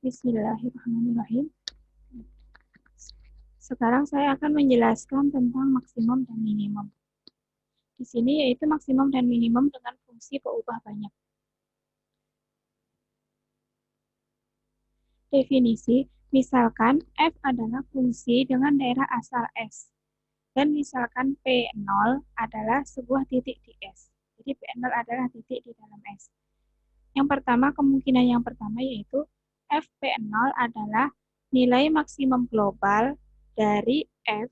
Bismillahirrahmanirrahim. Sekarang saya akan menjelaskan tentang maksimum dan minimum. Di sini yaitu maksimum dan minimum dengan fungsi peubah banyak. Definisi, misalkan f adalah fungsi dengan daerah asal S. Dan misalkan P0 adalah sebuah titik di S. Jadi P0 adalah titik di dalam S. Yang pertama, kemungkinan yang pertama yaitu Fp0 adalah nilai maksimum global dari F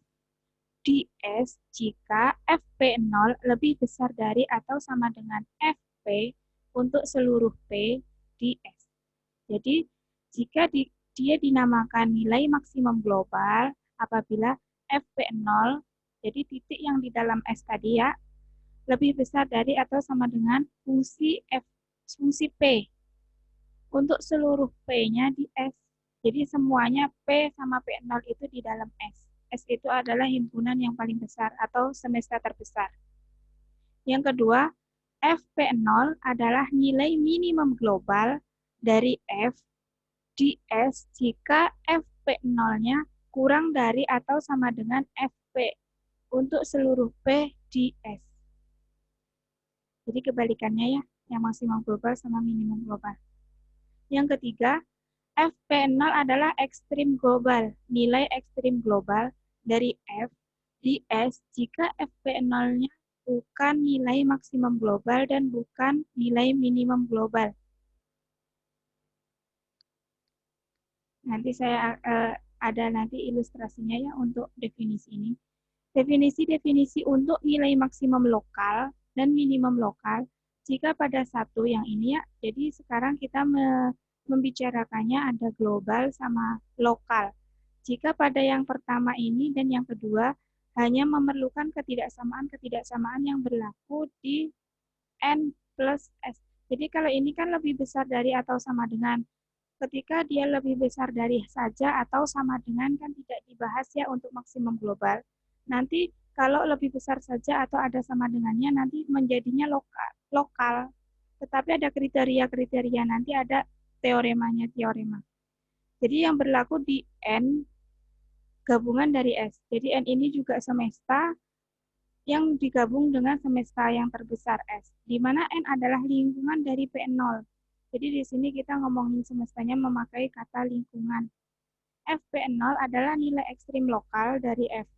di S jika Fp0 lebih besar dari atau sama dengan Fp untuk seluruh P di S. Jadi, jika dia dinamakan nilai maksimum global apabila Fp0, jadi titik yang di dalam S tadi ya, lebih besar dari atau sama dengan fungsi P untuk seluruh P-nya di S. Jadi semuanya P sama P0 itu di dalam S. S itu adalah himpunan yang paling besar atau semesta terbesar. Yang kedua, Fp0 adalah nilai minimum global dari F di S jika Fp0-nya kurang dari atau sama dengan Fp untuk seluruh P di S. Jadi kebalikannya ya, yang maksimum global sama minimum global. Yang ketiga, Fp0 adalah ekstrim global, nilai ekstrim global dari F di S jika Fp0-nya bukan nilai maksimum global dan bukan nilai minimum global. Nanti saya ada nanti ilustrasinya ya untuk definisi ini. Definisi-definisi untuk nilai maksimum lokal dan minimum lokal jika pada satu yang ini ya. Jadi sekarang kita membicarakannya ada global sama lokal. Jika pada yang pertama ini dan yang kedua hanya memerlukan ketidaksamaan yang berlaku di N plus S. Jadi kalau ini kan lebih besar dari atau sama dengan. Ketika dia lebih besar dari saja atau sama dengan kan tidak dibahas ya untuk maksimum global. Nanti kalau lebih besar saja atau ada sama dengannya nanti menjadinya lokal. Tetapi ada kriteria-kriteria, nanti ada teorema. Jadi yang berlaku di N gabungan dari S. Jadi N ini juga semesta yang digabung dengan semesta yang terbesar S, di mana N adalah lingkungan dari P0. Jadi di sini kita ngomongin semestanya memakai kata lingkungan. Fp0 adalah nilai ekstrim lokal dari F.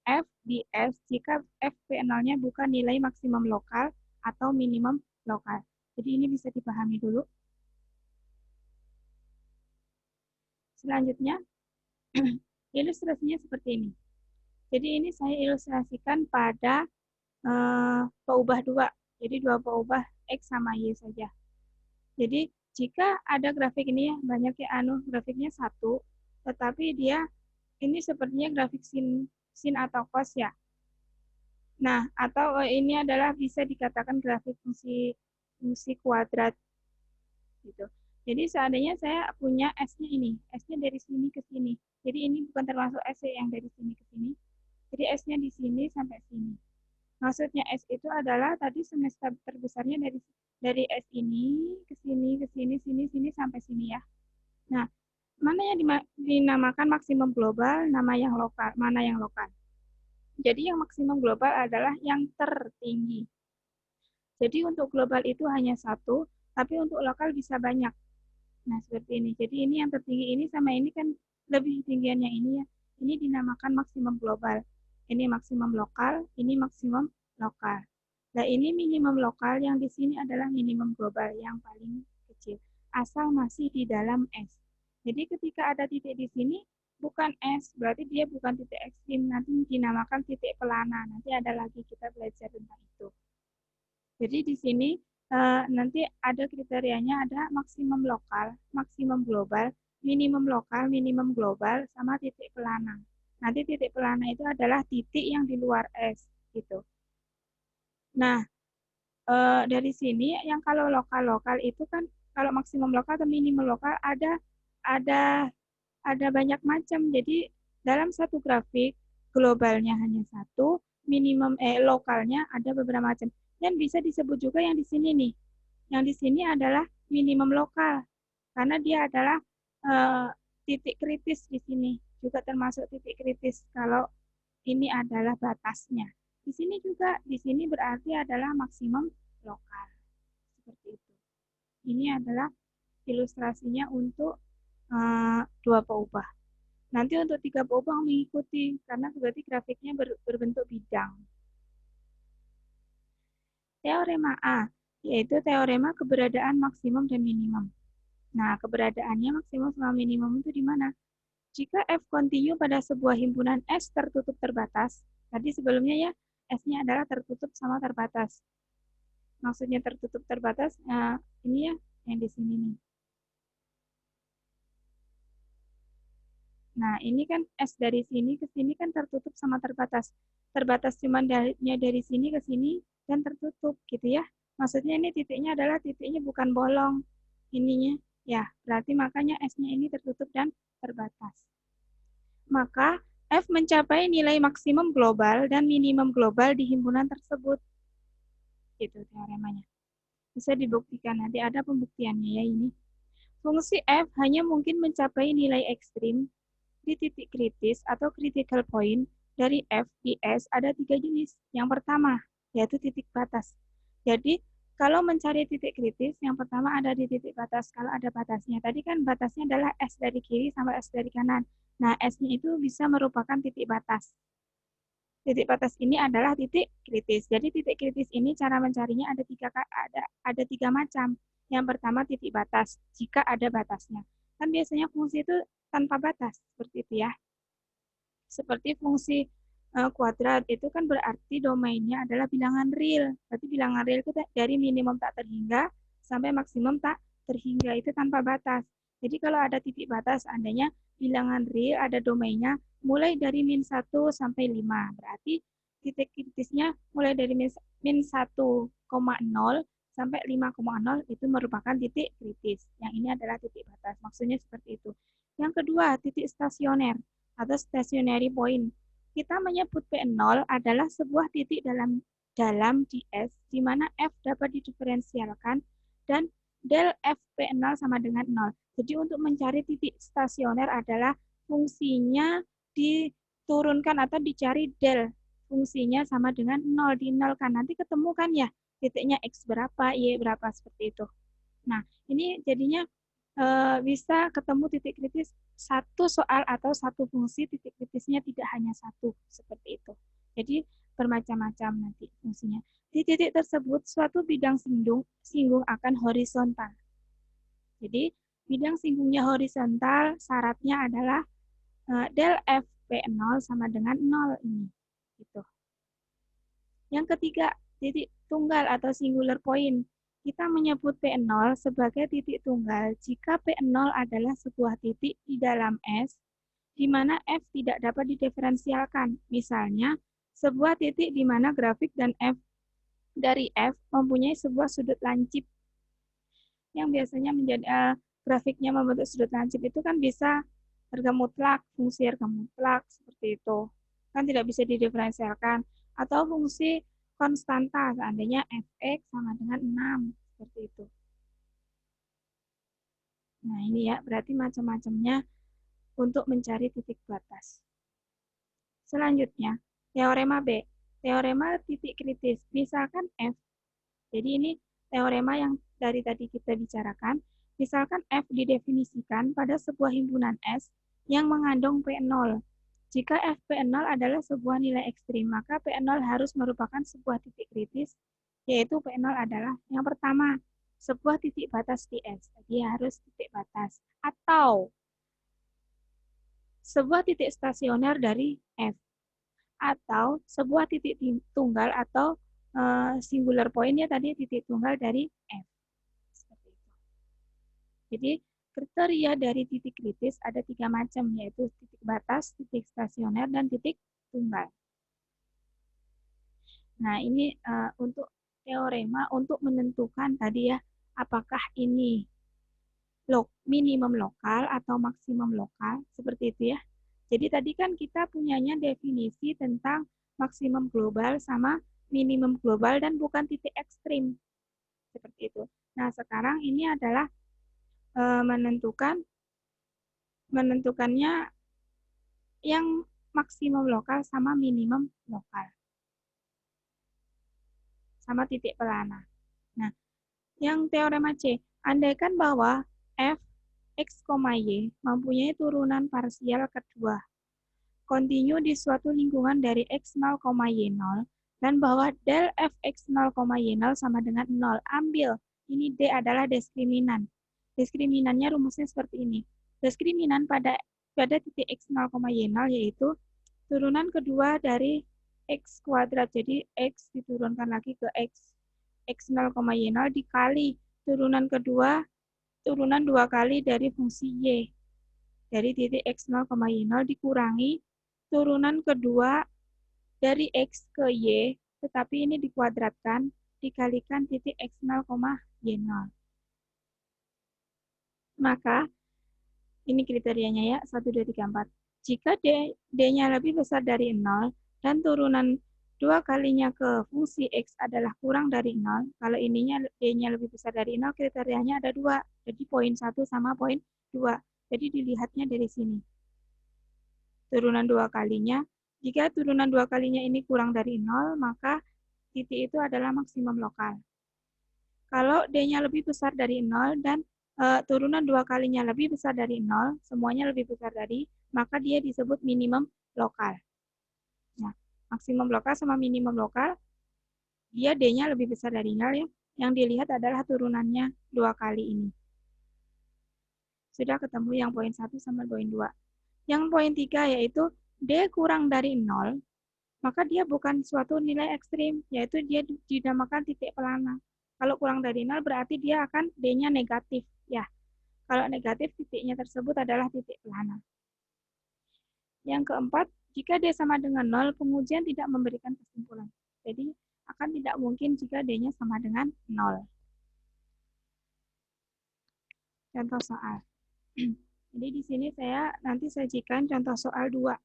F di S jika Fp0-nya bukan nilai maksimum lokal atau minimum lokal. Jadi ini bisa dipahami dulu. Selanjutnya, ilustrasinya seperti ini. Jadi ini saya ilustrasikan pada peubah dua. Jadi dua peubah X sama Y saja. Jadi jika ada grafik ini ya, banyak ya grafiknya satu, tetapi dia ini sepertinya grafik sin atau cos ya. Nah, atau ini adalah bisa dikatakan grafik fungsi kuadrat gitu. Jadi seandainya saya punya S-nya ini, S-nya dari sini ke sini. Jadi ini bukan termasuk S yang dari sini ke sini. Jadi S-nya di sini sampai sini. Maksudnya S itu adalah tadi semesta terbesarnya dari S ini ke sini, sini sampai sini ya. Nah, mana yang dinamakan maksimum global, mana yang lokal. Jadi yang maksimum global adalah yang tertinggi. Jadi untuk global itu hanya satu, tapi untuk lokal bisa banyak. Nah, seperti ini. Jadi ini yang tertinggi ini sama ini kan lebih tinggian yang ini ya. Ini dinamakan maksimum global. Ini maksimum lokal, ini maksimum lokal. Nah, ini minimum lokal yang di sini adalah minimum global yang paling kecil. Asal masih di dalam S. Jadi ketika ada titik di sini, bukan S, berarti dia bukan titik ekstrim. Nanti dinamakan titik pelana. Nanti ada lagi kita belajar tentang itu. Jadi di sini nanti ada kriterianya, ada maksimum lokal, maksimum global, minimum lokal, minimum global, sama titik pelana. Nanti titik pelana itu adalah titik yang di luar S gitu. Nah, dari sini yang kalau lokal itu kan kalau maksimum lokal atau minimum lokal ada banyak macam. Jadi dalam satu grafik globalnya hanya satu, lokalnya ada beberapa macam. Dan bisa disebut juga yang di sini nih. Yang di sini adalah minimum lokal karena dia adalah titik kritis di sini juga termasuk titik kritis kalau ini adalah batasnya. Di sini juga, di sini berarti adalah maksimum lokal. Seperti itu. Ini adalah ilustrasinya untuk dua peubah. Nanti untuk tiga peubah mengikuti, karena berarti grafiknya berbentuk bidang. Teorema A, yaitu teorema keberadaan maksimum dan minimum. Nah, keberadaannya maksimum sama minimum itu di mana? Jika F kontinu pada sebuah himpunan S tertutup terbatas, tadi sebelumnya ya, S-nya adalah tertutup sama terbatas. Maksudnya tertutup terbatas, ini ya, yang di sini nih. Nah, ini kan S dari sini ke sini kan tertutup sama terbatas. Terbatas cuma dari sini ke sini dan tertutup gitu ya. Maksudnya ini titiknya adalah titiknya bukan bolong. Ininya ya, berarti makanya S-nya ini tertutup dan terbatas. Maka F mencapai nilai maksimum global dan minimum global di himpunan tersebut. Itu teoremanya. Bisa dibuktikan, nanti ada pembuktiannya ya ini. Fungsi F hanya mungkin mencapai nilai ekstrim di titik kritis atau critical point dari F di S ada 3 jenis. Yang pertama, yaitu titik batas. Jadi, kalau mencari titik kritis, yang pertama ada di titik batas. Kalau ada batasnya, tadi kan batasnya adalah S dari kiri sampai S dari kanan. Nah, S-nya itu bisa merupakan titik batas. Titik batas ini adalah titik kritis. Jadi titik kritis ini cara mencarinya ada tiga macam. Yang pertama titik batas, jika ada batasnya. Kan biasanya fungsi itu tanpa batas, seperti itu ya. Seperti fungsi kuadrat itu kan berarti domainnya adalah bilangan real. Berarti bilangan real itu dari minimum tak terhingga sampai maksimum tak terhingga itu tanpa batas. Jadi kalau ada titik batas, andainya bilangan real ada domainnya mulai dari min 1 sampai 5. Berarti titik kritisnya mulai dari min 1,0 sampai 5,0 itu merupakan titik kritis. Yang ini adalah titik batas. Maksudnya seperti itu. Yang kedua, titik stasioner atau stationary point. Kita menyebut P0 adalah sebuah titik dalam DS di mana F dapat didiferensialkan dan del F P0 sama dengan 0. Jadi untuk mencari titik stasioner adalah fungsinya diturunkan atau dicari del fungsinya sama dengan 0 di 0 kan. Nanti ketemu kan ya titiknya X berapa, Y berapa seperti itu. Nah, ini jadinya bisa ketemu titik kritis satu soal atau satu fungsi titik kritisnya tidak hanya satu seperti itu. Jadi bermacam-macam nanti fungsinya. Di titik tersebut suatu bidang singgung akan horizontal. Jadi bidang singgungnya horizontal syaratnya adalah del F P0 sama dengan 0 ini. Gitu. Yang ketiga, titik tunggal atau singular point. Kita menyebut P0 sebagai titik tunggal jika P0 adalah sebuah titik di dalam S di mana F tidak dapat didiferensialkan. Misalnya, sebuah titik di mana grafik dan F dari F mempunyai sebuah sudut lancip. Yang biasanya menjadi grafiknya membentuk sudut lancip itu kan bisa harga mutlak, fungsi harga mutlak, seperti itu. Kan tidak bisa didiferensialkan. Atau fungsi konstanta, seandainya fx sama dengan 6, seperti itu. Nah, ini ya, berarti macam-macamnya untuk mencari titik batas. Selanjutnya, teorema B. Teorema titik kritis. Misalkan F. Jadi ini teorema yang dari tadi kita bicarakan. Misalkan F didefinisikan pada sebuah himpunan S yang mengandung P0. Jika F_P0 adalah sebuah nilai ekstrim, maka P0 harus merupakan sebuah titik kritis, yaitu P0 adalah yang pertama, sebuah titik batas di S. Jadi harus titik batas. Atau sebuah titik stasioner dari F. Atau sebuah titik tunggal atau singular point ya tadi titik tunggal dari F. Seperti itu. Jadi kriteria dari titik kritis ada 3 macam, yaitu titik batas, titik stasioner, dan titik tunggal. Nah, ini untuk teorema untuk menentukan tadi ya, apakah ini minimum lokal atau maksimum lokal, seperti itu ya. Jadi tadi kan kita punyanya definisi tentang maksimum global sama minimum global dan bukan titik ekstrim. Seperti itu. Nah, sekarang ini adalah menentukan menentukannya yang maksimum lokal sama minimum lokal. Sama titik pelana. Nah, yang teorema C, andaikan bahwa f x, y mempunyai turunan parsial kedua, kontinu di suatu lingkungan dari x0, y0, dan bahwa del f x0, y0 sama dengan 0. Ambil, ini D adalah diskriminan. Diskriminannya rumusnya seperti ini. Diskriminan pada titik x0, y0 yaitu turunan kedua dari x kuadrat. Jadi x diturunkan lagi ke x0, y0 dikali turunan kedua, turunan 2 kali dari fungsi y. Dari titik x0, y0 dikurangi turunan kedua dari x ke y, tetapi ini dikuadratkan, dikalikan titik x0, y0. Maka, ini kriterianya ya, 1, 2, 3, 4. Jika D-nya lebih besar dari 0, dan turunan 2 kalinya ke fungsi X adalah kurang dari 0, kalau ininya D-nya lebih besar dari 0, kriterianya ada 2. Jadi poin 1 sama poin 2. Jadi dilihatnya dari sini. Turunan 2 kalinya, jika turunan 2 kalinya ini kurang dari 0, maka titik itu adalah maksimum lokal. Kalau D-nya lebih besar dari 0 dan turunan 2 kalinya lebih besar dari 0, semuanya lebih besar dari, maka dia disebut minimum lokal. Nah, maksimum lokal sama minimum lokal, dia D-nya lebih besar dari 0 ya. Yang dilihat adalah turunannya 2 kali ini. Sudah ketemu yang poin 1 sama poin 2. Yang poin 3 yaitu D kurang dari 0, maka dia bukan suatu nilai ekstrim, yaitu dia dinamakan titik pelana. Kalau kurang dari 0 berarti dia akan D-nya negatif. Ya, kalau negatif titiknya tersebut adalah titik pelana. Yang keempat, jika D sama dengan 0, pengujian tidak memberikan kesimpulan. Jadi, akan tidak mungkin jika D-nya sama dengan 0. Contoh soal. Jadi di sini saya nanti sajikan contoh soal 2.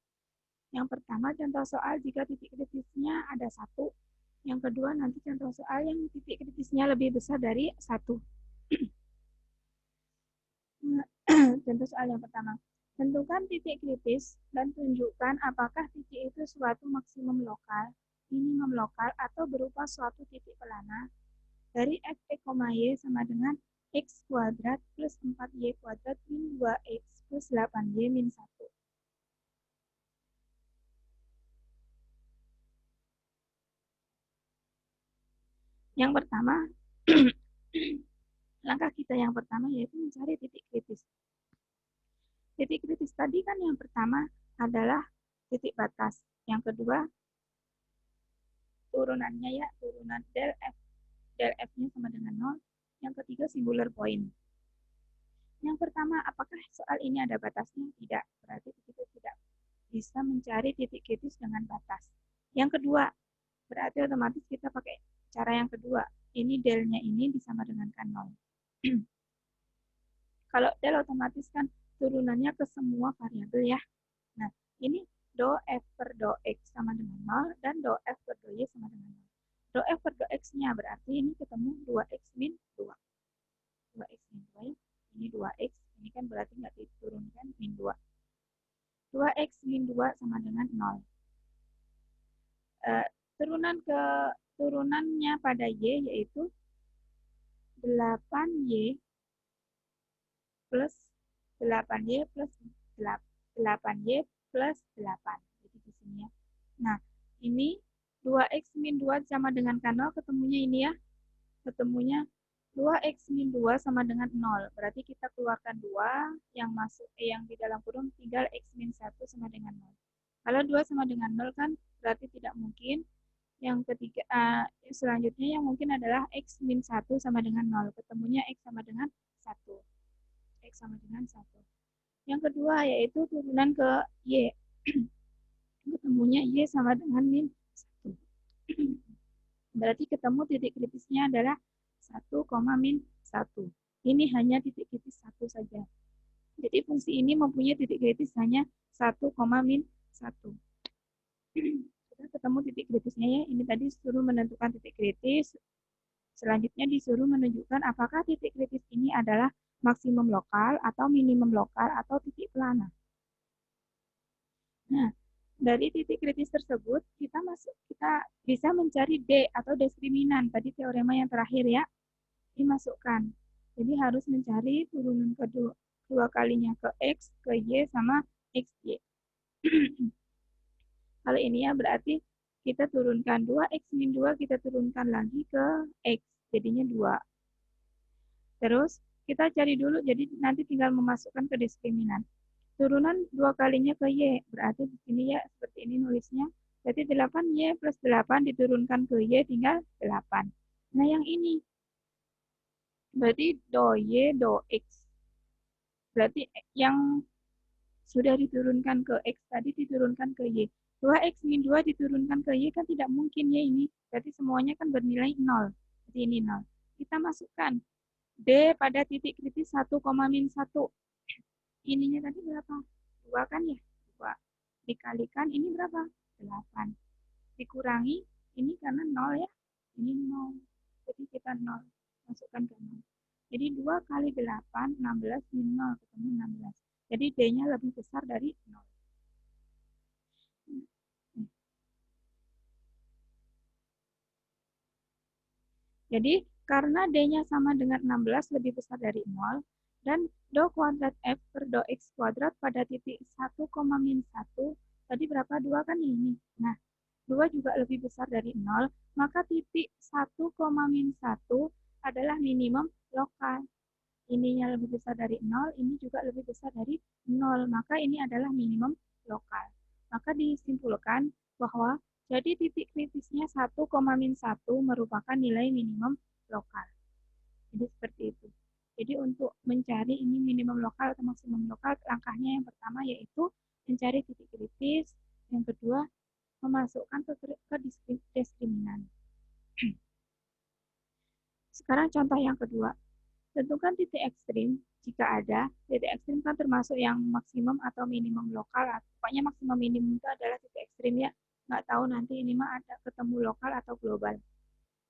Yang pertama, contoh soal jika titik kritisnya ada 1. Yang kedua, nanti contoh soal yang titik kritisnya lebih besar dari 1. Contoh soal yang pertama. Tentukan titik kritis dan tunjukkan apakah titik itu suatu maksimum lokal, minimum lokal, atau berupa suatu titik pelana dari f, y sama dengan x kuadrat plus 4y kuadrat min 2x plus 8y min 1. Yang pertama, langkah kita yang pertama yaitu mencari titik kritis. Titik kritis tadi kan yang pertama adalah titik batas. Yang kedua, turunannya ya, turunan del F-nya sama dengan 0. Yang ketiga, singular point. Yang pertama, apakah soal ini ada batasnya? Tidak, berarti kita tidak bisa mencari titik kritis dengan batas. Yang kedua, berarti otomatis kita pakai cara yang kedua. Ini del-nya ini disama dengan 0. Kalau del otomatis kan turunannya ke semua variabel ya. Nah, ini do f per do x sama dengan 0 dan do f per do y sama dengan 0. Do f per do x-nya berarti ini ketemu 2x min 2. 2x min 2 ya. Ini 2x, ini kan berarti nggak diturunkan min 2. 2x min 2 sama dengan 0. Turunannya pada y yaitu 8y plus 8y plus 8y plus 8. Jadi di sini ya. Nah, ini 2x min 2 sama dengan 0, ketemunya ini ya. Ketemunya 2x min 2 sama dengan 0. Berarti kita keluarkan 2, yang masuk yang di dalam kurung tinggal x min 1 sama dengan 0. Kalau 2 sama dengan 0 kan berarti tidak mungkin. Yang ketiga, selanjutnya yang mungkin adalah x min 1 sama dengan 0. Ketemunya x sama dengan 1. X sama dengan 1. Yang kedua yaitu turunan ke y. Ketemunya y sama dengan min 1. Berarti ketemu titik kritisnya adalah 1, min 1. Ini hanya titik kritis 1 saja. Jadi fungsi ini mempunyai titik kritis hanya 1, min 1. Kita ketemu titik kritisnya ya. Ini tadi disuruh menentukan titik kritis. Selanjutnya disuruh menunjukkan apakah titik kritis ini adalah maksimum lokal atau minimum lokal atau titik pelana. Nah, dari titik kritis tersebut kita bisa mencari D atau diskriminan. Tadi teorema yang terakhir ya, dimasukkan. Jadi harus mencari turunan kedua kalinya ke X, ke Y, sama XY. Kalau ini ya berarti kita turunkan 2X min 2, kita turunkan lagi ke X, jadinya 2. Terus kita cari dulu, jadi nanti tinggal memasukkan ke diskriminan. Turunan 2 kalinya ke Y, berarti di sini ya seperti ini nulisnya. Berarti 8Y plus 8 diturunkan ke Y tinggal 8. Nah yang ini, berarti do Y, do X. Berarti yang sudah diturunkan ke X tadi diturunkan ke Y. 2X min 2 diturunkan ke Y kan tidak mungkin ya ini. Berarti semuanya kan bernilai 0. Jadi ini 0. Kita masukkan D pada titik kritis 1, min 1. Ininya tadi berapa? 2 kan ya? 2. Dikalikan ini berapa? 8. Dikurangi ini karena 0 ya. Ini 0. Jadi kita 0. Masukkan ke 0. Jadi 2 kali 8, 16 min 0 ketemu 16. Jadi D-nya lebih besar dari 0. Jadi karena D-nya sama dengan 16 lebih besar dari 0, dan do kuadrat F per do X kuadrat pada titik 1, min 1, tadi berapa? 2 kan ini. Nah, 2 juga lebih besar dari 0, maka titik 1, min 1 adalah minimum lokal. Ininya lebih besar dari 0, ini juga lebih besar dari 0, maka ini adalah minimum lokal. Maka disimpulkan bahwa jadi titik kritisnya 1, min 1 merupakan nilai minimum lokal. Jadi seperti itu. Jadi untuk mencari ini minimum lokal atau maksimum lokal, langkahnya yang pertama yaitu mencari titik kritis, yang kedua memasukkan ke diskriminan. Sekarang contoh yang kedua. Tentukan titik ekstrim jika ada. Titik ekstrim kan termasuk yang maksimum atau minimum lokal. Pokoknya maksimum minimum itu adalah titik ekstrim ya. Nggak tahu nanti ini mah ada ketemu lokal atau global.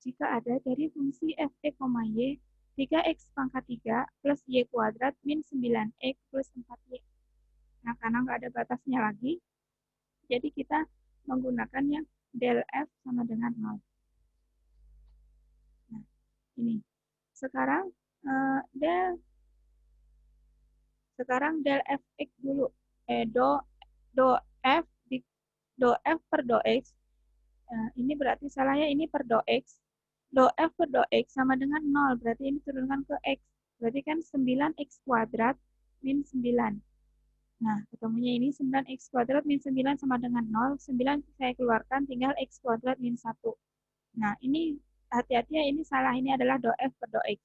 Jika ada dari fungsi f(x), y 3x pangkat 3 plus y kuadrat min 9x plus 4y. Nah, karena nggak ada batasnya lagi, jadi kita menggunakan yang del f sama dengan 0. Nah, ini. Sekarang del fx dulu. Do f per do x. Ini berarti salahnya ini per do x. Do f per do x sama dengan 0. Berarti ini turunkan ke x. Berarti kan 9x kuadrat min 9. Nah, ketemunya ini 9x kuadrat min 9 sama dengan 0. 9 saya keluarkan, tinggal x kuadrat min 1. Nah, ini hati-hati ya, ini salah. Ini adalah do f per do x.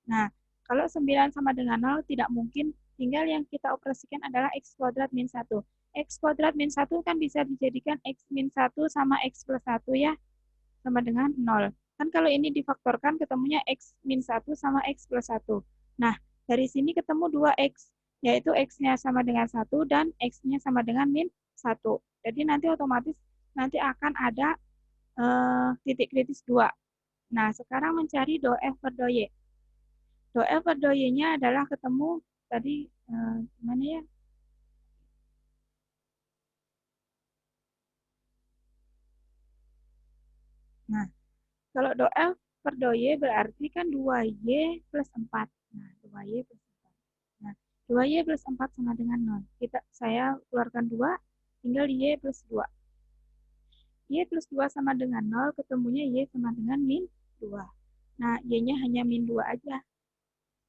Nah, kalau 9 sama dengan 0 tidak mungkin, tinggal yang kita operasikan adalah x kuadrat min 1. X kuadrat min 1 kan bisa dijadikan x min 1 sama x plus 1 ya, sama dengan 0. Kan kalau ini difaktorkan ketemunya x min 1 sama x plus 1. Nah, dari sini ketemu 2x, yaitu x-nya sama dengan 1 dan x-nya sama dengan min 1. Jadi nanti otomatis nanti akan ada titik kritis 2. Nah, sekarang mencari do f per do y. Do F per do Y-nya adalah ketemu tadi gimana ya? Nah, kalau do F per do Y berarti kan 2Y plus 4. Nah, 2Y plus 4. Nah, 2Y plus 4 sama dengan 0. Saya keluarkan 2, tinggal Y plus 2. Y plus 2 sama dengan 0, ketemunya Y sama dengan min 2. Nah, Y-nya hanya min 2 aja.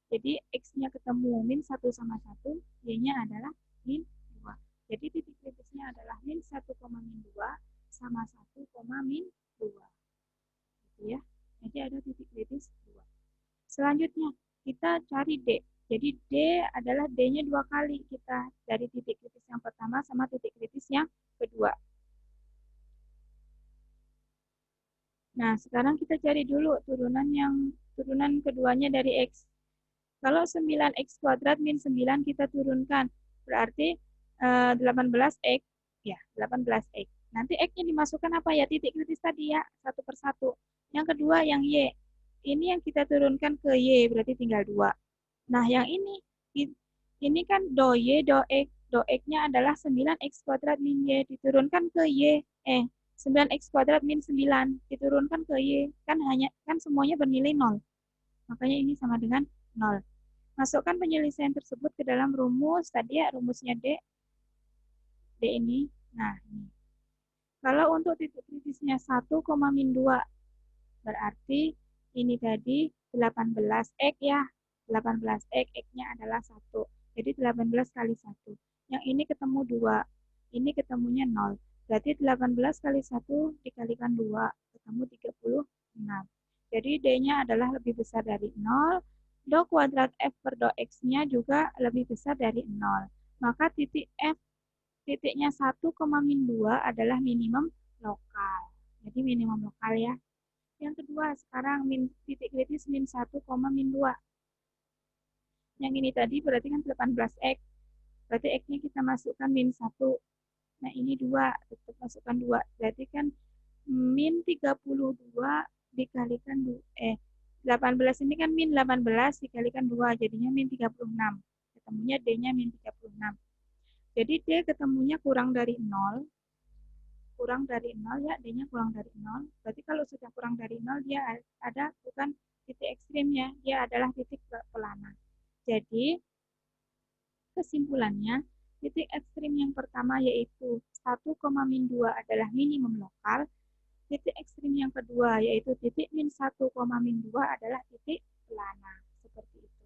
Jadi X-nya ketemu min 1 sama 1, Y-nya adalah min 2. Jadi titik kritisnya adalah min 1, min 2 sama 1, min 2. Gitu ya. Jadi ada titik kritis 2. Selanjutnya, kita cari D. Jadi D adalah D-nya 2 kali. Kita dari titik kritis yang pertama sama titik kritis yang kedua. Nah, sekarang kita cari dulu turunan keduanya dari X. Kalau 9x kuadrat min 9 kita turunkan, berarti 18x, ya 18x. Nanti x-nya dimasukkan apa ya? Titik kritis tadi ya, satu per satu. Yang kedua yang y. Ini yang kita turunkan ke y, berarti tinggal 2. Nah, yang ini kan do Y, do X-nya adalah 9X kuadrat min Y, diturunkan ke Y, 9X kuadrat min 9, diturunkan ke Y, kan semuanya bernilai 0. Makanya ini sama dengan 0. Masukkan penyelesaian tersebut ke dalam rumus, tadi ya rumusnya D ini. Nah, ini. Kalau untuk titik kritisnya 1, min 2, berarti ini tadi 18X ya. 18X, X-nya adalah 1. Jadi 18 kali 1. Yang ini ketemu 2. Ini ketemunya 0. Berarti 18 kali 1 dikalikan 2. Ketemu 36. Jadi D-nya adalah lebih besar dari 0. Do kuadrat F per do X-nya juga lebih besar dari 0. Maka titik F titiknya 1, min 2 adalah minimum lokal. Jadi minimum lokal ya. Yang kedua, sekarang titik kritis min 1, min 2. Yang ini tadi berarti kan 18X. Berarti X-nya kita masukkan min 1. Nah, ini 2. Tetap masukkan 2. Berarti kan min 32 dikalikan 18 ini kan min 18 dikalikan 2. Jadinya min 36. Ketemunya D-nya min 36. Jadi D ketemunya kurang dari 0. Kurang dari 0 ya, D-nya kurang dari 0. Berarti kalau sudah kurang dari 0, dia ada bukan titik ekstrimnya, dia adalah titik pelana. Jadi, kesimpulannya, titik ekstrim yang pertama yaitu 1, min 2 adalah minimum lokal. Titik ekstrim yang kedua yaitu titik min 1, min 2 adalah titik pelana. Seperti itu.